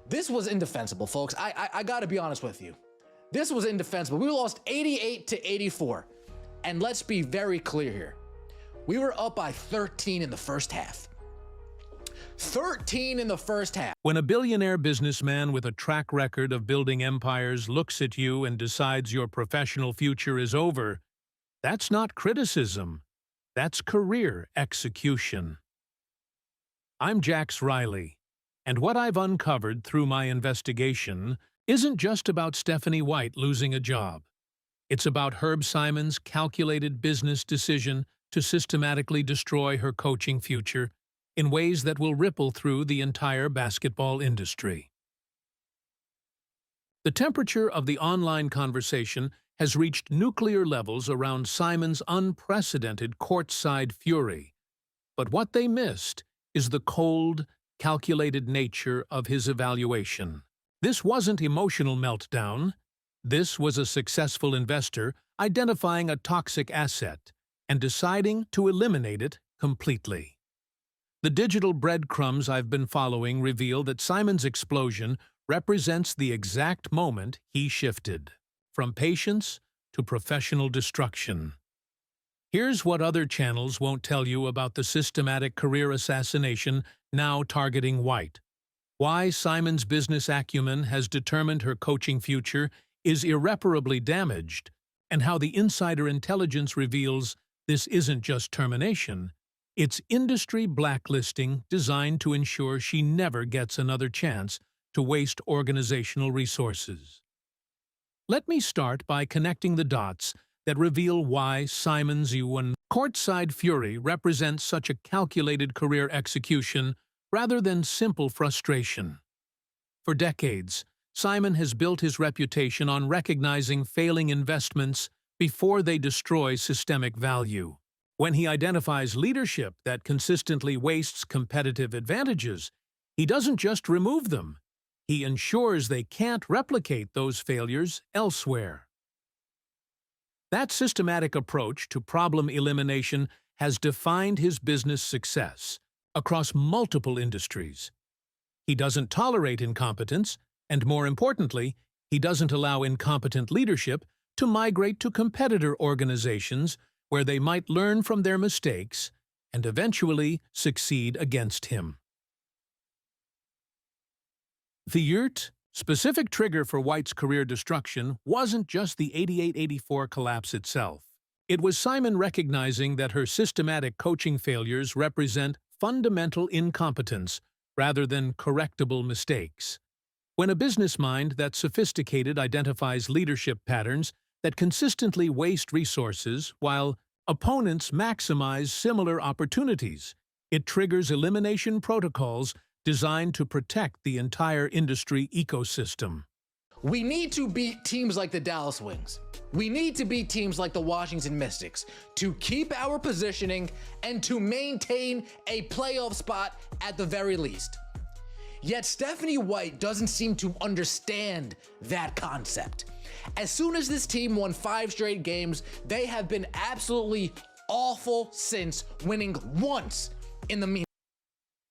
This was indefensible, folks. I gotta be honest with you. This was indefensible. We lost 88-84. And let's be very clear here. We were up by 13 in the first half. 13 in the first half. When a billionaire businessman with a track record of building empires looks at you and decides your professional future is over, that's not criticism. That's career execution. I'm Jax Riley, and what I've uncovered through my investigation isn't just about Stephanie White losing a job. It's about Herb Simon's calculated business decision to systematically destroy her coaching future in ways that will ripple through the entire basketball industry. The temperature of the online conversation has reached nuclear levels around Simon's unprecedented courtside fury, but what they missed is the cold, calculated nature of his evaluation. This wasn't emotional meltdown. This was a successful investor identifying a toxic asset and deciding to eliminate it completely. The digital breadcrumbs I've been following reveal that Simon's explosion represents the exact moment he shifted, from patience to professional destruction. Here's what other channels won't tell you about the systematic career assassination now targeting White. Why Simon's business acumen has determined her coaching future is irreparably damaged, and how the insider intelligence reveals this isn't just termination, it's industry blacklisting designed to ensure she never gets another chance to waste organizational resources. Let me start by connecting the dots that reveal why Simon's courtside fury represents such a calculated career execution rather than simple frustration. For decades, Simon has built his reputation on recognizing failing investments before they destroy systemic value. When he identifies leadership that consistently wastes competitive advantages, he doesn't just remove them. He ensures they can't replicate those failures elsewhere. That systematic approach to problem elimination has defined his business success across multiple industries. He doesn't tolerate incompetence, and more importantly, he doesn't allow incompetent leadership to migrate to competitor organizations where they might learn from their mistakes and eventually succeed against him. The specific trigger for White's career destruction wasn't just the 88-84 collapse itself. It was Simon recognizing that her systematic coaching failures represent fundamental incompetence rather than correctable mistakes. When a business mind that's sophisticated identifies leadership patterns that consistently waste resources while opponents maximize similar opportunities, it triggers elimination protocols designed to protect the entire industry ecosystem. We need to beat teams like the Dallas Wings. We need to beat teams like the Washington Mystics to keep our positioning and to maintain a playoff spot at the very least. Yet Stephanie White doesn't seem to understand that concept. As soon as this team won 5 straight games, they have been absolutely awful since, winning once in the meantime.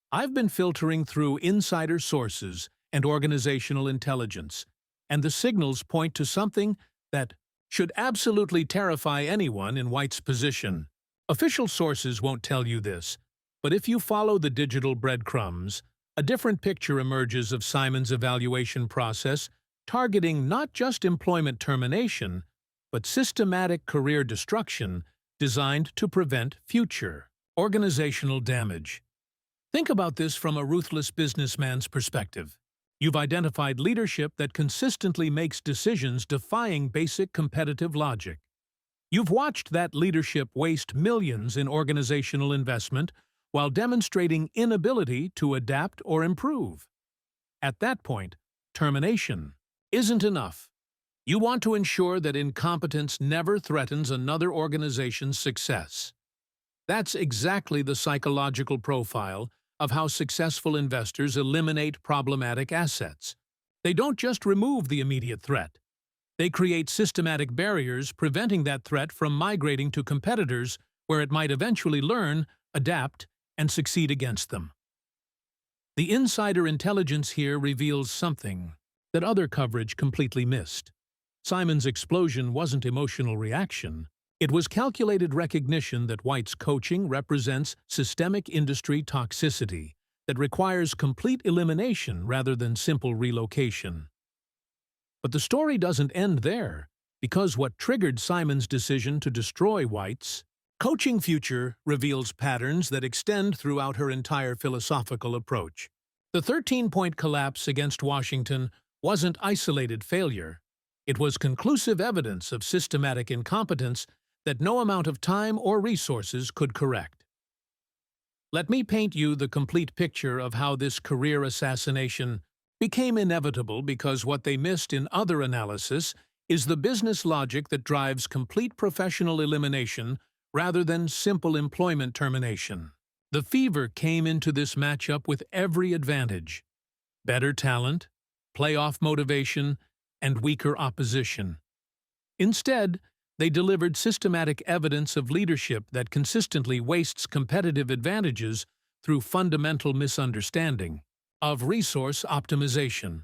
I've been filtering through insider sources and organizational intelligence, and the signals point to something that should absolutely terrify anyone in White's position. Official sources won't tell you this, but if you follow the digital breadcrumbs, a different picture emerges of Simon's evaluation process, targeting not just employment termination, but systematic career destruction designed to prevent future organizational damage. Think about this from a ruthless businessman's perspective. You've identified leadership that consistently makes decisions defying basic competitive logic. You've watched that leadership waste millions in organizational investment while demonstrating inability to adapt or improve. At that point, termination isn't enough. You want to ensure that incompetence never threatens another organization's success. That's exactly the psychological profile of how successful investors eliminate problematic assets. They don't just remove the immediate threat. They create systematic barriers preventing that threat from migrating to competitors where it might eventually learn, adapt, and succeed against them. The insider intelligence here reveals something that other coverage completely missed. Simon's explosion wasn't emotional reaction. It was calculated recognition that White's coaching represents systemic industry toxicity that requires complete elimination rather than simple relocation. But the story doesn't end there, because what triggered Simon's decision to destroy White's coaching future reveals patterns that extend throughout her entire philosophical approach. The 13-point collapse against Washington wasn't isolated failure. It was conclusive evidence of systematic incompetence that no amount of time or resources could correct. Let me paint you the complete picture of how this career assassination became inevitable, because what they missed in other analysis is the business logic that drives complete professional elimination rather than simple employment termination. The Fever came into this matchup with every advantage: better talent, playoff motivation, and weaker opposition. Instead, they delivered systematic evidence of leadership that consistently wastes competitive advantages through fundamental misunderstanding of resource optimization.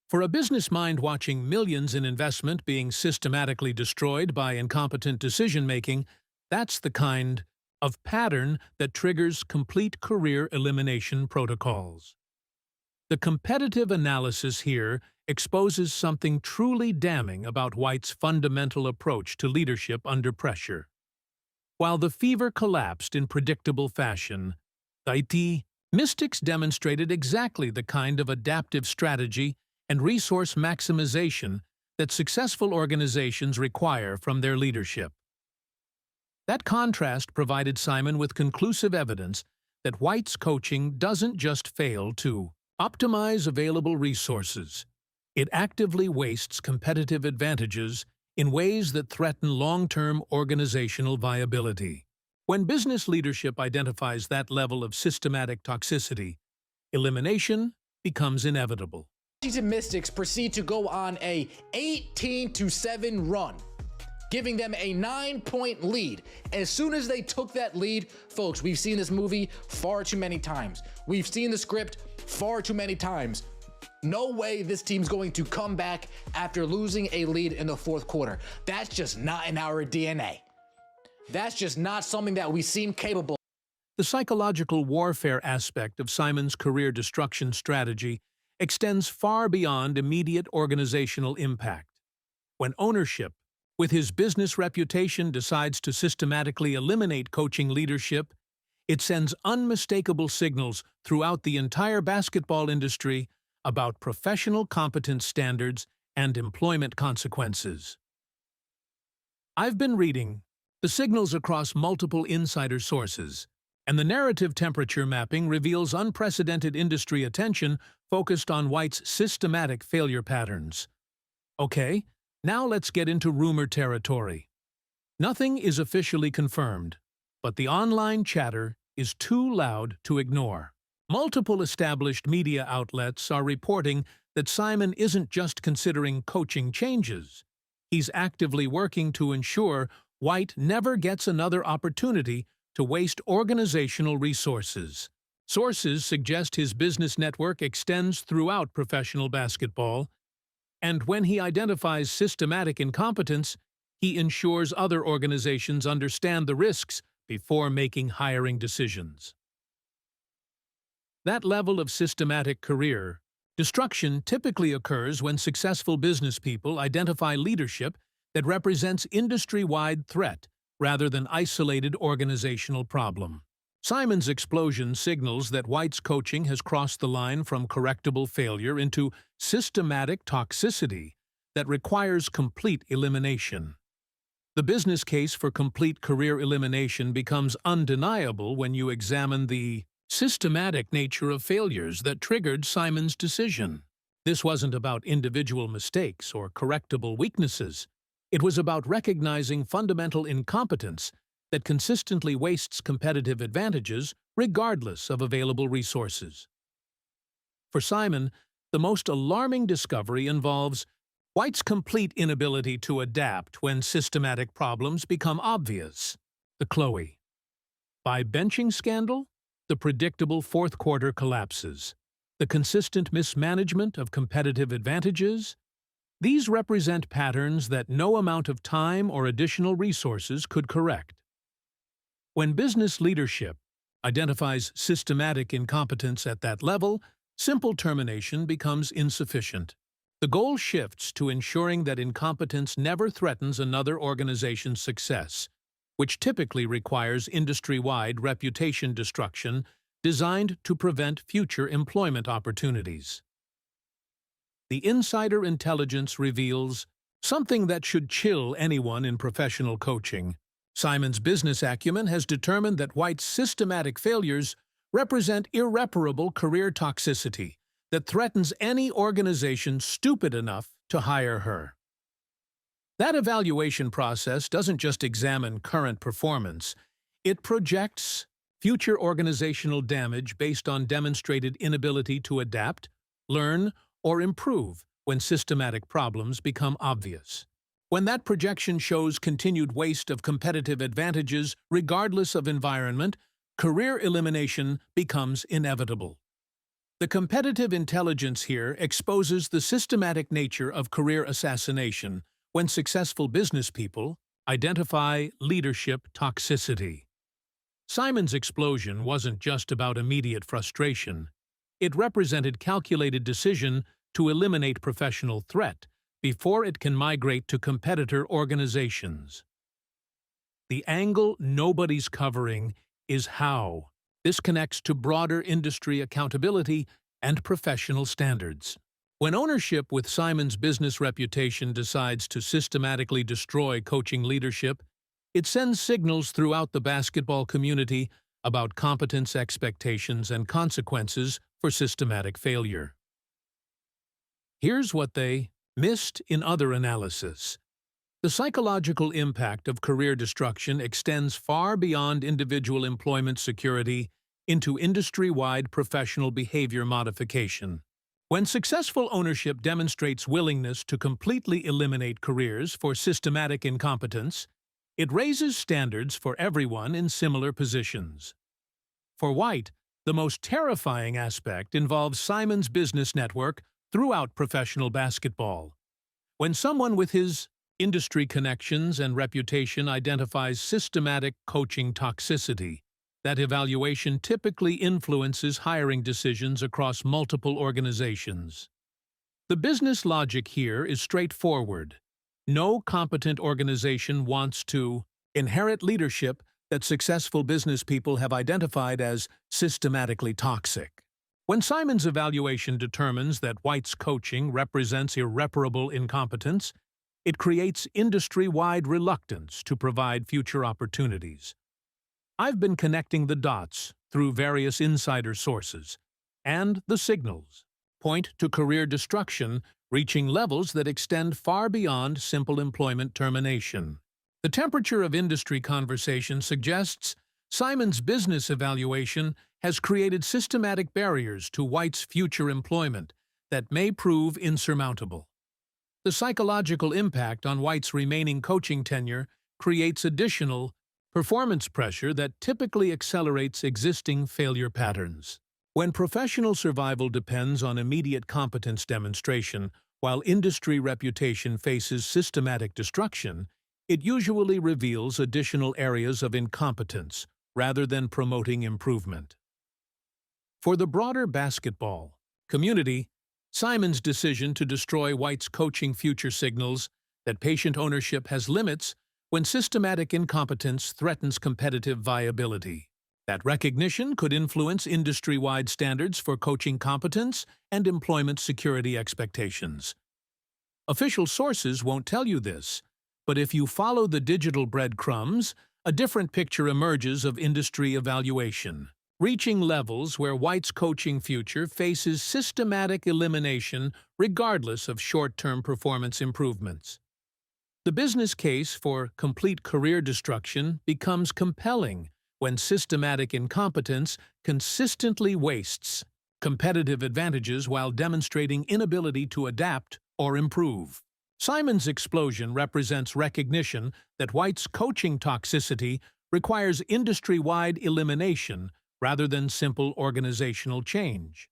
For a business mind watching millions in investment being systematically destroyed by incompetent decision-making, that's the kind of pattern that triggers complete career elimination protocols. The competitive analysis here exposes something truly damning about White's fundamental approach to leadership under pressure. While the Fever collapsed in predictable fashion, the Mystics demonstrated exactly the kind of adaptive strategy and resource maximization that successful organizations require from their leadership. That contrast provided Simon with conclusive evidence that White's coaching doesn't just fail to optimize available resources. It actively wastes competitive advantages in ways that threaten long-term organizational viability. When business leadership identifies that level of systematic toxicity, elimination becomes inevitable. Washington Mystics proceed to go on a 18-7 run, giving them a 9-point lead. As soon as they took that lead, folks, we've seen this movie far too many times. We've seen the script far too many times. No way this team's going to come back after losing a lead in the fourth quarter. That's just not in our DNA. That's just not something that we seem capable. The psychological warfare aspect of Simon's career destruction strategy extends far beyond immediate organizational impact. When ownership, with his business reputation, decides to systematically eliminate coaching leadership, it sends unmistakable signals throughout the entire basketball industry about professional competence standards and employment consequences. I've been reading the signals across multiple insider sources, and the narrative temperature mapping reveals unprecedented industry attention focused on White's systematic failure patterns. Okay, now let's get into rumor territory. Nothing is officially confirmed, but the online chatter is too loud to ignore. Multiple established media outlets are reporting that Simon isn't just considering coaching changes. He's actively working to ensure White never gets another opportunity to waste organizational resources. Sources suggest his business network extends throughout professional basketball, and when he identifies systematic incompetence, he ensures other organizations understand the risks before making hiring decisions. That level of systematic career destruction typically occurs when successful business people identify leadership that represents industry-wide threat rather than isolated organizational problem. Simon's explosion signals that White's coaching has crossed the line from correctable failure into systematic toxicity that requires complete elimination. The business case for complete career elimination becomes undeniable when you examine the systematic nature of failures that triggered Simon's decision. This wasn't about individual mistakes or correctable weaknesses. It was about recognizing fundamental incompetence that consistently wastes competitive advantages regardless of available resources. For Simon, the most alarming discovery involves White's complete inability to adapt when systematic problems become obvious. The Chloe. By benching scandal, the predictable fourth quarter collapses. the consistent mismanagement of competitive advantages. These represent patterns that no amount of time or additional resources could correct. When business leadership identifies systematic incompetence at that level, simple termination becomes insufficient. The goal shifts to ensuring that incompetence never threatens another organization's success, which typically requires industry-wide reputation destruction designed to prevent future employment opportunities. The insider intelligence reveals something that should chill anyone in professional coaching. Simon's business acumen has determined that White's systematic failures represent irreparable career toxicity that threatens any organization stupid enough to hire her. That evaluation process doesn't just examine current performance, it projects future organizational damage based on demonstrated inability to adapt, learn, or improve when systematic problems become obvious. When that projection shows continued waste of competitive advantages regardless of environment, career elimination becomes inevitable. The competitive intelligence here exposes the systematic nature of career assassination when successful business people identify leadership toxicity. Simon's explosion wasn't just about immediate frustration. It represented calculated decision to eliminate professional threat before it can migrate to competitor organizations. The angle nobody's covering is how this connects to broader industry accountability and professional standards. When ownership with Simon's business reputation decides to systematically destroy coaching leadership, it sends signals throughout the basketball community about competence expectations and consequences for systematic failure. Here's what they missed in other analysis. The psychological impact of career destruction extends far beyond individual employment security into industry-wide professional behavior modification. When successful ownership demonstrates willingness to completely eliminate careers for systematic incompetence, it raises standards for everyone in similar positions. For White, the most terrifying aspect involves Simon's business network throughout professional basketball. When someone with his industry connections and reputation identifies systematic coaching toxicity, that evaluation typically influences hiring decisions across multiple organizations. The business logic here is straightforward. No competent organization wants to inherit leadership that successful business people have identified as systematically toxic. When Simon's evaluation determines that White's coaching represents irreparable incompetence, it creates industry-wide reluctance to provide future opportunities. I've been connecting the dots through various insider sources, and the signals point to career destruction reaching levels that extend far beyond simple employment termination. The temperature of industry conversation suggests Simon's business evaluation has created systematic barriers to White's future employment that may prove insurmountable. The psychological impact on White's remaining coaching tenure creates additional performance pressure that typically accelerates existing failure patterns. When professional survival depends on immediate competence demonstration, while industry reputation faces systematic destruction, it usually reveals additional areas of incompetence rather than promoting improvement. For the broader basketball community, Simon's decision to destroy White's coaching future signals that patient ownership has limits when systematic incompetence threatens competitive viability. That recognition could influence industry-wide standards for coaching competence and employment security expectations. Official sources won't tell you this, but if you follow the digital breadcrumbs, a different picture emerges of industry evaluation, reaching levels where White's coaching future faces systematic elimination regardless of short-term performance improvements. The business case for complete career destruction becomes compelling when systematic incompetence consistently wastes competitive advantages while demonstrating inability to adapt or improve. Simon's explosion represents recognition that White's coaching toxicity requires industry-wide elimination rather than simple organizational change.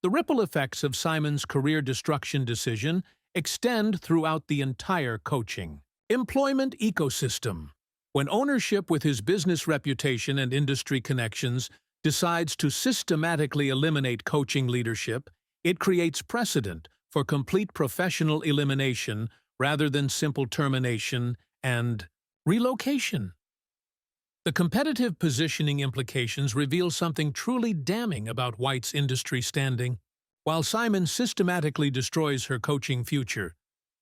The ripple effects of Simon's career destruction decision extend throughout the entire coaching employment ecosystem. When ownership, with his business reputation and industry connections, decides to systematically eliminate coaching leadership, it creates precedent for complete professional elimination rather than simple termination and relocation. The competitive positioning implications reveal something truly damning about White's industry standing. While Simon systematically destroys her coaching future,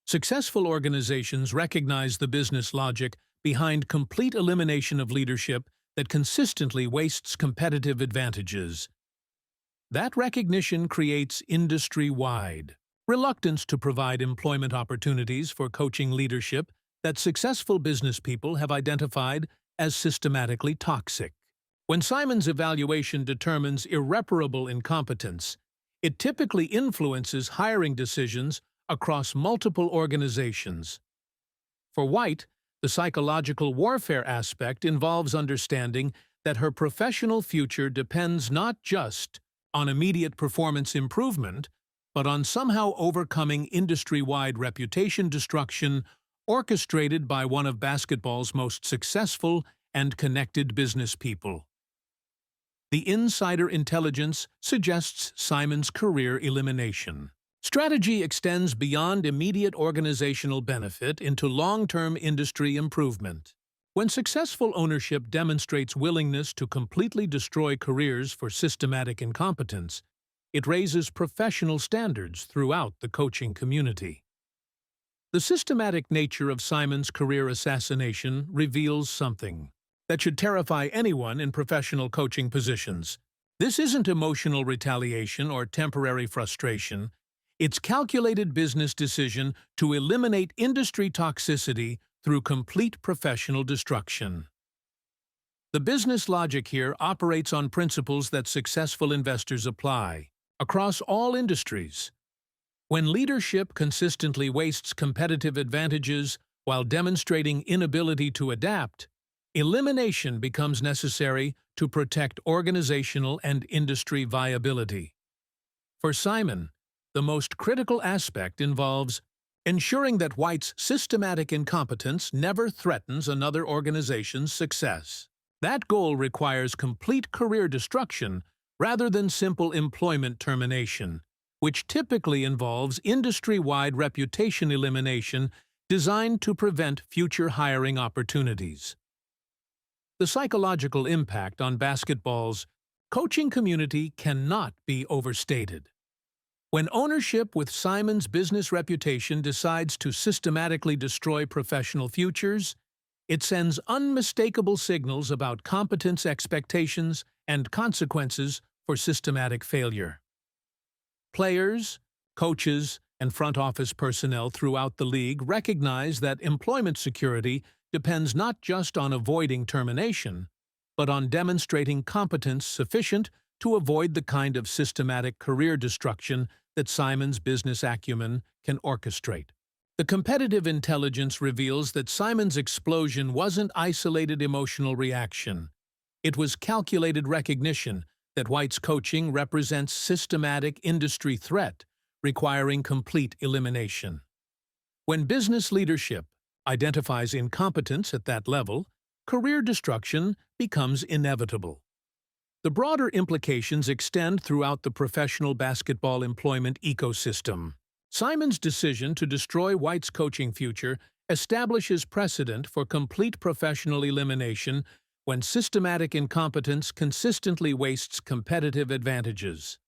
successful organizations recognize the business logic behind complete elimination of leadership that consistently wastes competitive advantages. That recognition creates industry-wide reluctance to provide employment opportunities for coaching leadership that successful business people have identified as systematically toxic. When Simon's evaluation determines irreparable incompetence, it typically influences hiring decisions across multiple organizations. For White, the psychological warfare aspect involves understanding that her professional future depends not just on immediate performance improvement, but on somehow overcoming industry-wide reputation destruction orchestrated by one of basketball's most successful and connected business people. The insider intelligence suggests Simon's career elimination strategy extends beyond immediate organizational benefit into long-term industry improvement. When successful ownership demonstrates willingness to completely destroy careers for systematic incompetence, it raises professional standards throughout the coaching community. The systematic nature of Simon's career assassination reveals something that should terrify anyone in professional coaching positions. This isn't emotional retaliation or temporary frustration. It's calculated business decision to eliminate industry toxicity through complete professional destruction. The business logic here operates on principles that successful investors apply across all industries. When leadership consistently wastes competitive advantages while demonstrating inability to adapt, elimination becomes necessary to protect organizational and industry viability. For Simon, the most critical aspect involves ensuring that White's systematic incompetence never threatens another organization's success. That goal requires complete career destruction rather than simple employment termination, which typically involves industry-wide reputation elimination designed to prevent future hiring opportunities. The psychological impact on basketball's coaching community cannot be overstated. When ownership, with Simon's business reputation, decides to systematically destroy professional futures, it sends unmistakable signals about competence expectations and consequences for systematic failure. Players, coaches, and front office personnel throughout the league recognize that employment security depends not just on avoiding termination, but on demonstrating competence sufficient to avoid the kind of systematic career destruction that Simon's business acumen can orchestrate. The competitive intelligence reveals that Simon's explosion wasn't isolated emotional reaction. It was calculated recognition that White's coaching represents systematic industry threat requiring complete elimination. When business leadership identifies incompetence at that level, career destruction becomes inevitable. The broader implications extend throughout the professional basketball employment ecosystem. Simon's decision to destroy White's coaching future establishes precedent for complete professional elimination when systematic incompetence consistently wastes competitive advantages.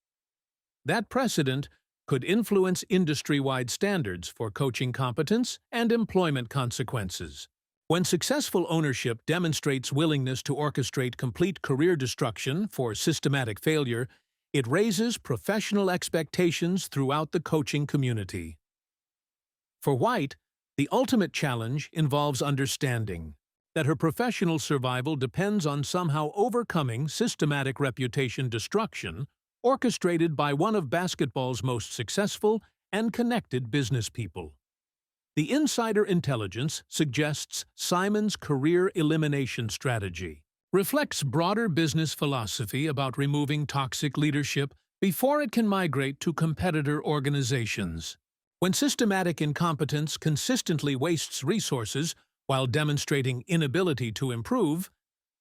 That precedent could influence industry-wide standards for coaching competence and employment consequences. When successful ownership demonstrates willingness to orchestrate complete career destruction for systematic failure, it raises professional expectations throughout the coaching community. For White, the ultimate challenge involves understanding that her professional survival depends on somehow overcoming systematic reputation destruction orchestrated by one of basketball's most successful and connected business people. The insider intelligence suggests Simon's career elimination strategy reflects broader business philosophy about removing toxic leadership before it can migrate to competitor organizations. When systematic incompetence consistently wastes resources while demonstrating inability to improve,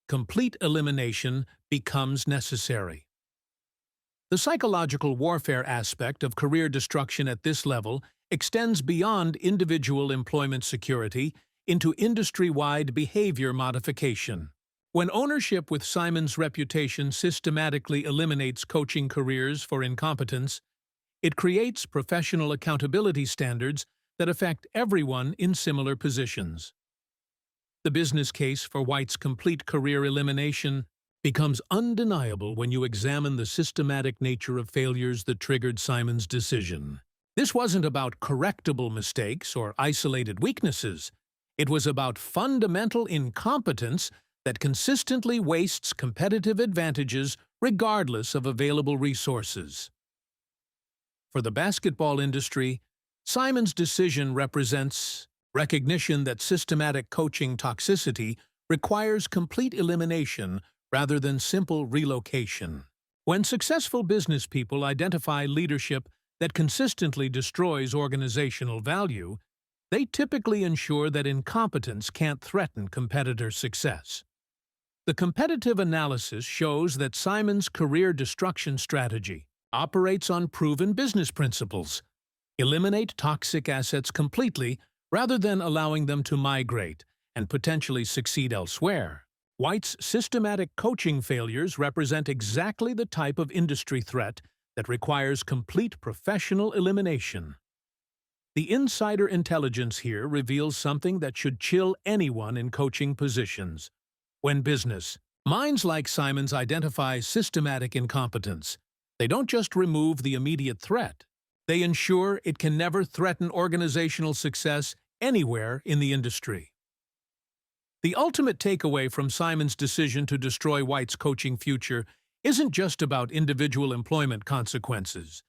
complete elimination becomes necessary. The psychological warfare aspect of career destruction at this level extends beyond individual employment security into industry-wide behavior modification. When ownership with Simon's reputation systematically eliminates coaching careers for incompetence, it creates professional accountability standards that affect everyone in similar positions. The business case for White's complete career elimination becomes undeniable when you examine the systematic nature of failures that triggered Simon's decision. This wasn't about correctable mistakes or isolated weaknesses. It was about fundamental incompetence that consistently wastes competitive advantages regardless of available resources. For the basketball industry, Simon's decision represents recognition that systematic coaching toxicity requires complete elimination rather than simple relocation. When successful business people identify leadership that consistently destroys organizational value, they typically ensure that incompetence can't threaten competitor success. The competitive analysis shows that Simon's career destruction strategy operates on proven business principles. Eliminate toxic assets completely rather than allowing them to migrate and potentially succeed elsewhere. White's systematic coaching failures represent exactly the type of industry threat that requires complete professional elimination. The insider intelligence here reveals something that should chill anyone in coaching positions. When business minds like Simon's identify systematic incompetence, they don't just remove the immediate threat. They ensure it can never threaten organizational success anywhere in the industry. The ultimate takeaway from Simon's decision to destroy White's coaching future isn't just about individual employment consequences.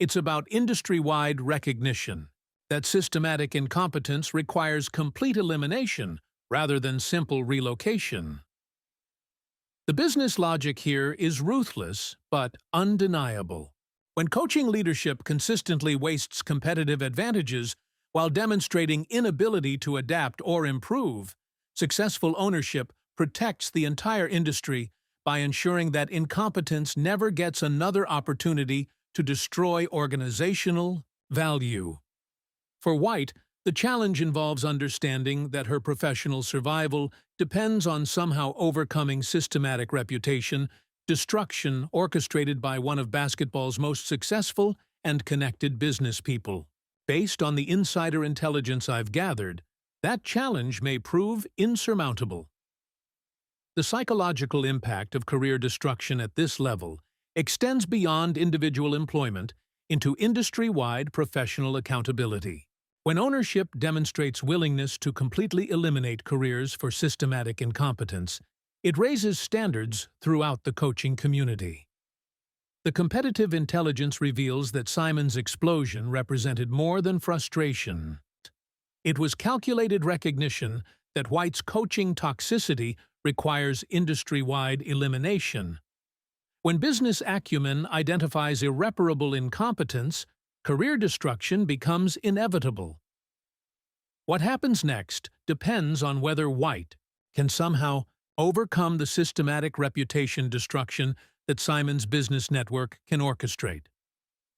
It's about industry-wide recognition that systematic incompetence requires complete elimination rather than simple relocation. The business logic here is ruthless but undeniable. When coaching leadership consistently wastes competitive advantages while demonstrating inability to adapt or improve, successful ownership protects the entire industry by ensuring that incompetence never gets another opportunity to destroy organizational value. For White, the challenge involves understanding that her professional survival depends on somehow overcoming systematic reputation destruction orchestrated by one of basketball's most successful and connected business people. Based on the insider intelligence I've gathered, that challenge may prove insurmountable. The psychological impact of career destruction at this level extends beyond individual employment into industry-wide professional accountability. When ownership demonstrates willingness to completely eliminate careers for systematic incompetence, it raises standards throughout the coaching community. The competitive intelligence reveals that Simon's explosion represented more than frustration. It was calculated recognition that White's coaching toxicity requires industry-wide elimination. When business acumen identifies irreparable incompetence, career destruction becomes inevitable. What happens next depends on whether White can somehow overcome the systematic reputation destruction that Simon's business network can orchestrate.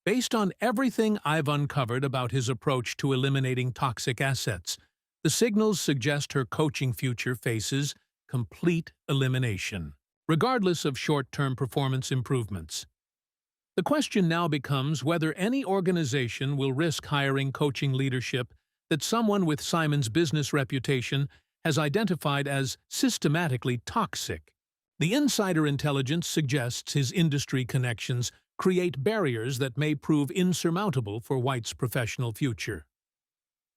Based on everything I've uncovered about his approach to eliminating toxic assets, the signals suggest her coaching future faces complete elimination, regardless of short-term performance improvements. The question now becomes whether any organization will risk hiring coaching leadership that someone with Simon's business reputation has identified as systematically toxic. The insider intelligence suggests his industry connections create barriers that may prove insurmountable for White's professional future.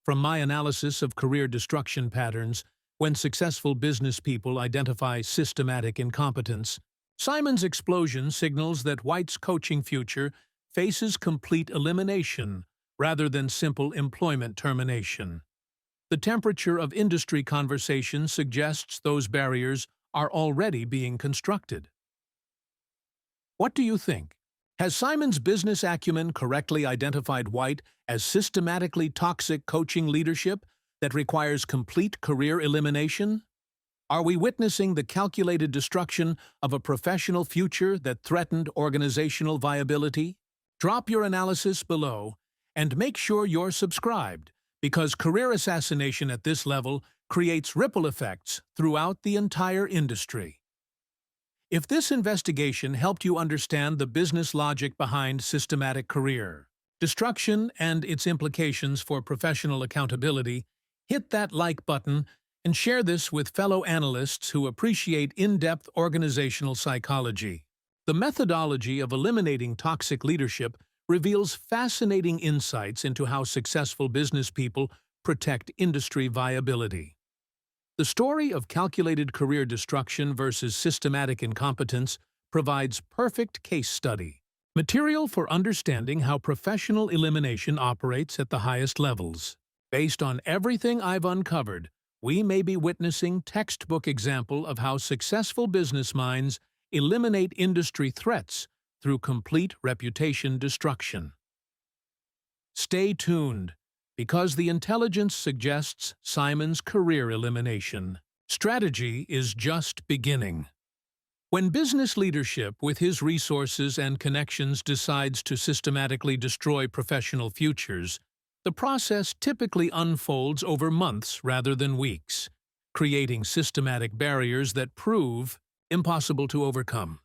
From my analysis of career destruction patterns, when successful business people identify systematic incompetence, Simon's explosion signals that White's coaching future faces complete elimination rather than simple employment termination. The temperature of industry conversation suggests those barriers are already being constructed. What do you think? Has Simon's business acumen correctly identified White as systematically toxic coaching leadership that requires complete career elimination? Are we witnessing the calculated destruction of a professional future that threatened organizational viability? Drop your analysis below and make sure you're subscribed, because career assassination at this level creates ripple effects throughout the entire industry. If this investigation helped you understand the business logic behind systematic career destruction and its implications for professional accountability, hit that like button and share this with fellow analysts who appreciate in-depth organizational psychology. The methodology of eliminating toxic leadership reveals fascinating insights into how successful business people protect industry viability. The story of calculated career destruction versus systematic incompetence provides perfect case study, material for understanding how professional elimination operates at the highest levels. Based on everything I've uncovered, we may be witnessing textbook example of how successful business minds eliminate industry threats through complete reputation destruction. Stay tuned, because the intelligence suggests Simon's career elimination strategy is just beginning. When business leadership, with his resources and connections, decides to systematically destroy professional futures, the process typically unfolds over months rather than weeks, creating systematic barriers that prove impossible to overcome.